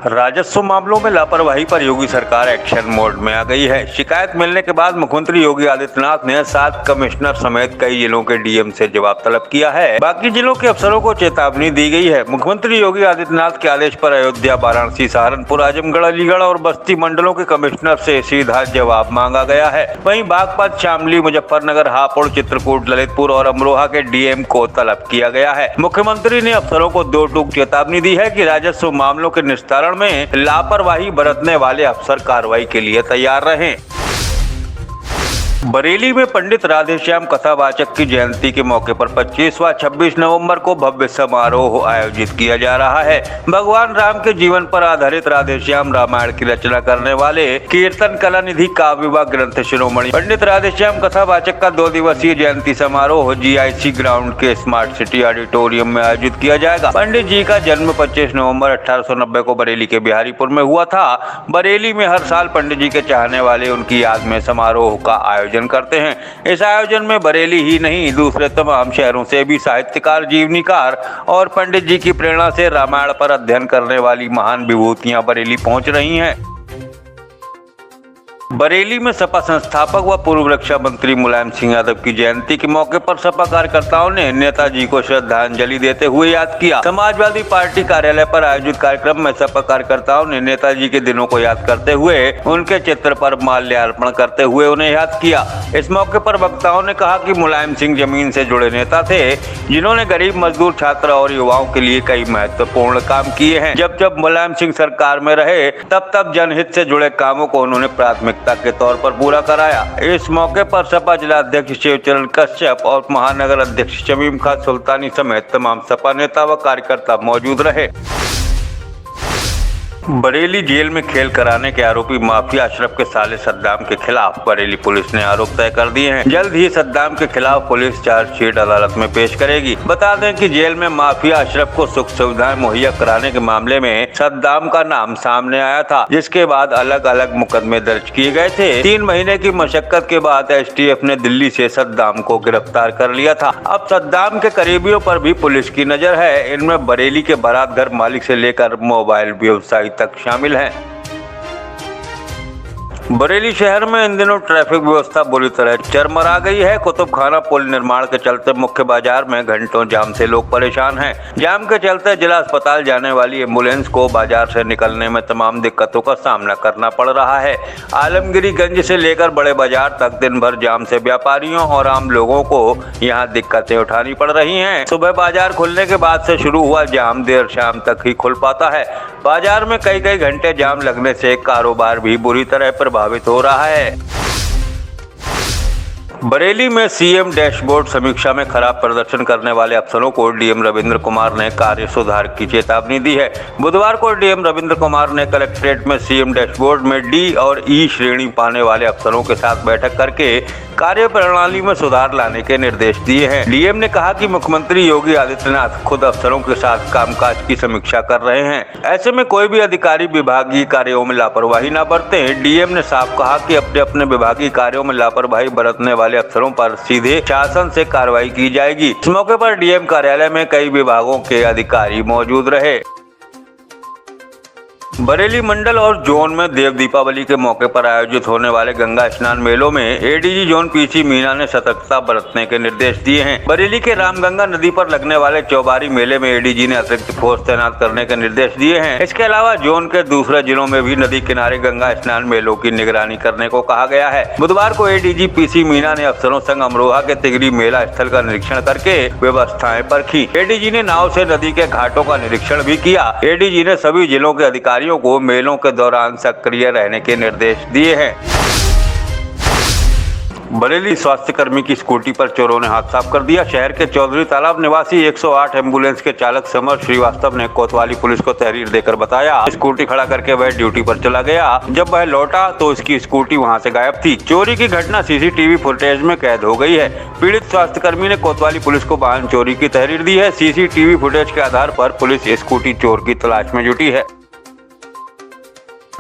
राजस्व मामलों में लापरवाही पर योगी सरकार एक्शन मोड में आ गई है। शिकायत मिलने के बाद मुख्यमंत्री योगी आदित्यनाथ ने 7 कमिश्नर समेत कई जिलों के डीएम से जवाब तलब किया है। बाकी जिलों के अफसरों को चेतावनी दी गई है। मुख्यमंत्री योगी आदित्यनाथ के आदेश पर अयोध्या, वाराणसी, सहारनपुर, आजमगढ़, अलीगढ़ और बस्ती मंडलों के कमिश्नर से सीधा जवाब मांगा गया है। वहीं बागपत, शामली, मुजफ्फरनगर, हापुड़, चित्रकूट, ललितपुर और अमरोहा के डीएम को तलब किया गया है। मुख्यमंत्री ने अफसरों को 2 टूक चेतावनी दी है कि राजस्व मामलों के निस्तारण में लापरवाही बरतने वाले अफसर कार्रवाई के लिए तैयार रहें। बरेली में पंडित राधेश्याम कथावाचक की जयंती के मौके पर 25 व 26 नवंबर को भव्य समारोह आयोजित किया जा रहा है। भगवान राम के जीवन पर आधारित राधेश्याम रामायण की रचना करने वाले कीर्तन कलानिधि काव्य ग्रंथ शिरोमणि पंडित राधेश्याम कथावाचक का 2 दिवसीय जयंती समारोह जीआईसी ग्राउंड के स्मार्ट सिटी ऑडिटोरियम में आयोजित किया जाएगा। पंडित जी का जन्म 25 नवम्बर 1890 को बरेली के बिहारीपुर में हुआ था। बरेली में हर साल पंडित जी के चाहने वाले उनकी याद में समारोह का आयोजन करते हैं। इस आयोजन में बरेली ही नहीं, दूसरे तमाम शहरों से भी साहित्यकार, जीवनीकार और पंडित जी की प्रेरणा से रामायण पर अध्ययन करने वाली महान विभूतियां बरेली पहुंच रही हैं। बरेली में सपा संस्थापक व पूर्व रक्षा मंत्री मुलायम सिंह यादव की जयंती के मौके पर सपा कार्यकर्ताओं ने नेताजी को श्रद्धांजलि देते हुए याद किया। समाजवादी पार्टी कार्यालय पर आयोजित कार्यक्रम में सपा कार्यकर्ताओं ने नेताजी के दिनों को याद करते हुए उनके चित्र पर माल्यार्पण करते हुए उन्हें याद किया। इस मौके पर वक्ताओं ने कहा कि मुलायम सिंह जमीन से जुड़े नेता थे, जिन्होंने गरीब, मजदूर, छात्र और युवाओं के लिए कई महत्वपूर्ण काम किए हैं। जब मुलायम सिंह सरकार में रहे तब जनहित से जुड़े कामों को उन्होंने प्राथमिकता के तौर पर पूरा कराया। इस मौके पर सपा जिलाध्यक्ष शिवचरण कश्यप और महानगर अध्यक्ष शमीम खान सुल्तानी समेत तमाम सपा नेता व कार्यकर्ता मौजूद रहे। बरेली जेल में खेल कराने के आरोपी माफिया अशरफ के साले सद्दाम के खिलाफ बरेली पुलिस ने आरोप तय कर दिए हैं। जल्द ही सद्दाम के खिलाफ पुलिस चार्जशीट अदालत में पेश करेगी। बता दें कि जेल में माफिया अशरफ को सुख सुविधाएं मुहैया कराने के मामले में सद्दाम का नाम सामने आया था, जिसके बाद अलग अलग मुकदमे दर्ज किए गए थे। 3 महीने की मशक्कत के बाद एसटीएफ ने दिल्ली से सद्दाम को गिरफ्तार कर लिया था। अब सद्दाम के करीबियों पर भी पुलिस की नजर है। इनमें बरेली के बारात घर मालिक से लेकर मोबाइल व्यवसायी तक शामिल हैं। बरेली शहर में इन दिनों ट्रैफिक व्यवस्था बुरी तरह चरमरा गई है। कुतुबखाना पुल निर्माण के चलते मुख्य बाजार में घंटों जाम से लोग परेशान हैं। जाम के चलते जिला अस्पताल जाने वाली एम्बुलेंस को बाजार से निकलने में तमाम दिक्कतों का सामना करना पड़ रहा है। आलमगिरीगंज से लेकर बड़े बाजार तक दिन भर जाम से व्यापारियों और आम लोगों को यहाँ दिक्कतें उठानी पड़ रही हैं। सुबह बाजार खुलने के बाद से शुरू हुआ जाम देर शाम तक ही खुल पाता है। बाजार में कई घंटे जाम लगने से कारोबार भी बुरी तरह प्रभावित हो रहा है। बरेली में सीएम डैशबोर्ड समीक्षा में खराब प्रदर्शन करने वाले अफसरों को डीएम रविंद्र कुमार ने कार्य सुधार की चेतावनी दी है। बुधवार को डीएम रविंद्र कुमार ने कलेक्ट्रेट में सीएम डैशबोर्ड में डी और ई श्रेणी पाने वाले अफसरों के साथ बैठक करके कार्य प्रणाली में सुधार लाने के निर्देश दिए हैं। डीएम ने कहा कि मुख्यमंत्री योगी आदित्यनाथ खुद अफसरों के साथ कामकाज की समीक्षा कर रहे हैं। ऐसे में कोई भी अधिकारी विभागीय कार्यों में लापरवाही न बरते। डीएम ने साफ कहा कि अपने विभागीय कार्यों में लापरवाही बरतने वाले अफसरों पर सीधे शासन से कार्रवाई की जाएगी। इस मौके पर डीएम कार्यालय में कई विभागों के अधिकारी मौजूद रहे। बरेली मंडल और जोन में देव दीपावली के मौके पर आयोजित होने वाले गंगा स्नान मेलों में एडीजी जोन पीसी मीना ने सतर्कता बरतने के निर्देश दिए हैं। बरेली के रामगंगा नदी पर लगने वाले चौबारी मेले में एडीजी ने अतिरिक्त फोर्स तैनात करने के निर्देश दिए हैं। इसके अलावा जोन के दूसरे जिलों में भी नदी किनारे गंगा स्नान मेलों की निगरानी करने को कहा गया है। बुधवार को एडीजी पीसी मीना ने अफसरों संग अमरोहा के तिगरी मेला स्थल का निरीक्षण करके व्यवस्थाएं परखी। एडीजी ने नाव से नदी के घाटों का निरीक्षण भी किया। एडीजी ने सभी जिलों के अधिकारियों को मेलों के दौरान सक्रिय रहने के निर्देश दिए हैं। बरेली स्वास्थ्य कर्मी की स्कूटी पर चोरों ने हाथ साफ कर दिया। शहर के चौधरी तालाब निवासी 108 एम्बुलेंस के चालक समर श्रीवास्तव ने कोतवाली पुलिस को तहरीर देकर बताया, स्कूटी खड़ा करके वह ड्यूटी पर चला गया। जब वह लौटा तो उसकी स्कूटी वहां से गायब थी। चोरी की घटना सीसीटीवी फुटेज में कैद हो गई है। पीड़ित स्वास्थ्य कर्मी ने कोतवाली पुलिस को वाहन चोरी की तहरीर दी है। सीसीटीवी फुटेज के आधार पर पुलिस स्कूटी चोर की तलाश में जुटी है।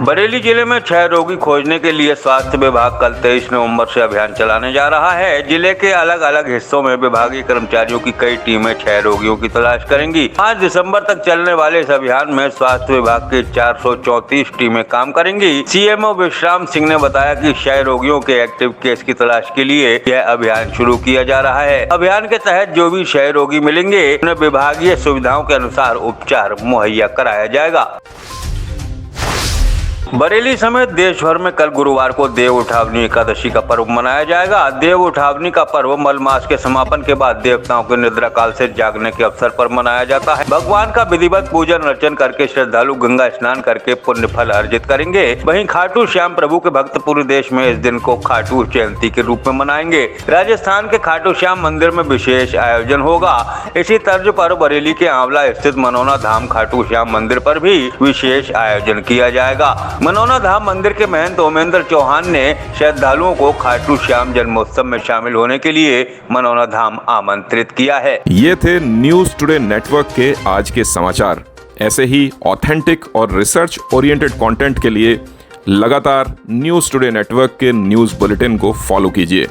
बरेली जिले में क्षय रोगी खोजने के लिए स्वास्थ्य विभाग कल 23 नवंबर से अभियान चलाने जा रहा है। जिले के अलग अलग हिस्सों में विभागीय कर्मचारियों की कई टीमें क्षय रोगियों की तलाश करेंगी। 5 दिसंबर तक चलने वाले इस अभियान में स्वास्थ्य विभाग की 434 टीमें काम करेंगी। सीएमओ विश्राम सिंह ने बताया कि क्षय रोगियों के एक्टिव केस की तलाश के लिए यह अभियान शुरू किया जा रहा है। अभियान के तहत जो भी क्षय रोगी मिलेंगे उन्हें विभागीय सुविधाओं के अनुसार उपचार मुहैया कराया जाएगा। बरेली समेत देश भर में कल गुरुवार को देव उठावनी एकादशी का पर्व मनाया जाएगा। देव उठावनी का पर्व मल मास के समापन के बाद देवताओं के निद्रा काल से जागने के अवसर पर मनाया जाता है। भगवान का विधिवत पूजन अर्चन करके श्रद्धालु गंगा स्नान करके पुण्य फल अर्जित करेंगे। वहीं खाटू श्याम प्रभु के भक्त पूरे देश में इस दिन को खाटू जयंती के रूप में मनाएंगे। राजस्थान के खाटू श्याम मंदिर में विशेष आयोजन होगा। इसी तर्ज पर बरेली के आंवला स्थित मनोना धाम खाटू श्याम मंदिर पर भी विशेष आयोजन किया जाएगा। मनोना धाम मंदिर के महंत ओमेंद्र चौहान ने श्रद्धालुओं को खाटू श्याम जन्मोत्सव में शामिल होने के लिए मनोना धाम आमंत्रित किया है। ये थे न्यूज टुडे नेटवर्क के आज के समाचार। ऐसे ही ऑथेंटिक और रिसर्च ओरिएंटेड कंटेंट के लिए लगातार न्यूज टुडे नेटवर्क के न्यूज बुलेटिन को फॉलो कीजिए।